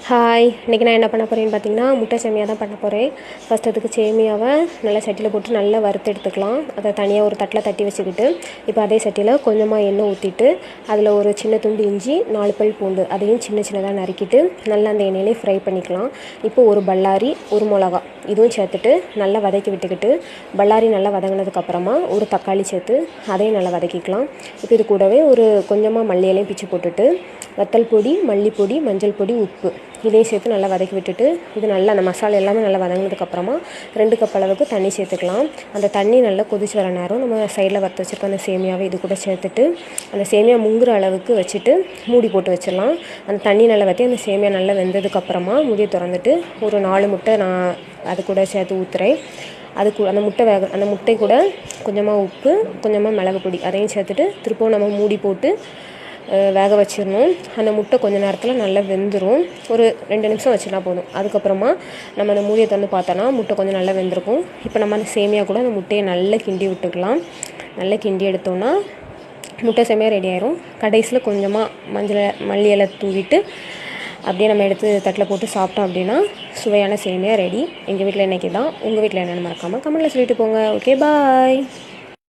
Hi, இன்றைக்கி நான் என்ன பண்ண போகிறேன்னு பார்த்தீங்கன்னா முட்டை சேமியா தான் பண்ண போகிறேன். ஃபஸ்ட் அதுக்கு சேமியாவை நல்லா சட்டியில் போட்டு நல்லா வறுத்து எடுத்துக்கலாம். அதை தனியாக ஒரு தட்டில் தட்டி வச்சுக்கிட்டு இப்போ அதே சட்டியில் கொஞ்சமாக எண்ணெய் ஊற்றிட்டு அதில் ஒரு சின்ன துண்டு இஞ்சி 4 பல் பூண்டு அதையும் சின்ன சின்னதாக நறுக்கிட்டு நல்லா அந்த எண்ணெயிலே ஃப்ரை பண்ணிக்கலாம். இப்போ ஒரு பல்லாரி ஒரு மிளகா இதுவும் சேர்த்துட்டு நல்லா வதக்கி விட்டுக்கிட்டு பல்லாரி நல்லா வதங்கினதுக்கப்புறமா ஒரு தக்காளி சேர்த்து அதையும் நல்லா வதக்கிக்கலாம். இப்போ இது கூடவே ஒரு கொஞ்சமாக மல்லி இலையும் பிச்சு போட்டுட்டு வத்தல் பொடி, மல்லிப்பொடி, மஞ்சள் பொடி, உப்பு இதையும் சேர்த்து நல்லா வதக்கி விட்டுட்டு இது நல்லா அந்த மசாலா எல்லாமே நல்லா வதங்கினதுக்கப்புறமா 2 கப் அளவுக்கு தண்ணி சேர்த்துக்கலாம். அந்த தண்ணி நல்லா கொதிச்சு வர நேரம் நம்ம சைடில் வறுத்து வச்சுருக்க அந்த சேமியாவை இது கூட சேர்த்துட்டு அந்த சேமியா முங்குற அளவுக்கு வச்சுட்டு மூடி போட்டு வச்சிடலாம். அந்த தண்ணி நல்லா வற்றி அந்த சேமியா நல்லா வெந்ததுக்கப்புறமா மூடியை திறந்துட்டு ஒரு 4 முட்டை நான் அது கூட சேர்த்து ஊற்றுறேன். அதுக்கு அந்த முட்டை கூட கொஞ்சமாக உப்பு, கொஞ்சமாக மிளகு பொடி அதையும் சேர்த்துட்டு திருப்பவும் நம்ம மூடி போட்டு வேக வச்சிடணும். அந்த முட்டை கொஞ்சம் நேரத்தில் நல்லா வெந்துடும். ஒரு 2 நிமிஷம் வச்சுனா போதும். அதுக்கப்புறமா நம்ம அந்த மூடியை திறந்து பார்த்தோன்னா முட்டை கொஞ்சம் நல்லா வெந்திருக்கும். இப்போ நம்ம அந்த சேமியா கூட அந்த முட்டையை நல்லா கிண்டி விட்டுக்கலாம். நல்லா கிண்டி எடுத்தோன்னா முட்டை சேமியா ரெடி ஆயிரும். கடைசியில் கொஞ்சமாக மல்லி இலை தூவிட்டு அப்படியே நம்ம எடுத்து தட்டில் போட்டு சாப்பிட்டோம் அப்படின்னா சுவையான சேமியா ரெடி. எங்கள் வீட்டில் இன்றைக்கி தான். உங்கள் வீட்டில் என்னென்னு மறக்காமல் கமெண்ட்டில் சொல்லிட்டு போங்க. ஓகே, பாய்.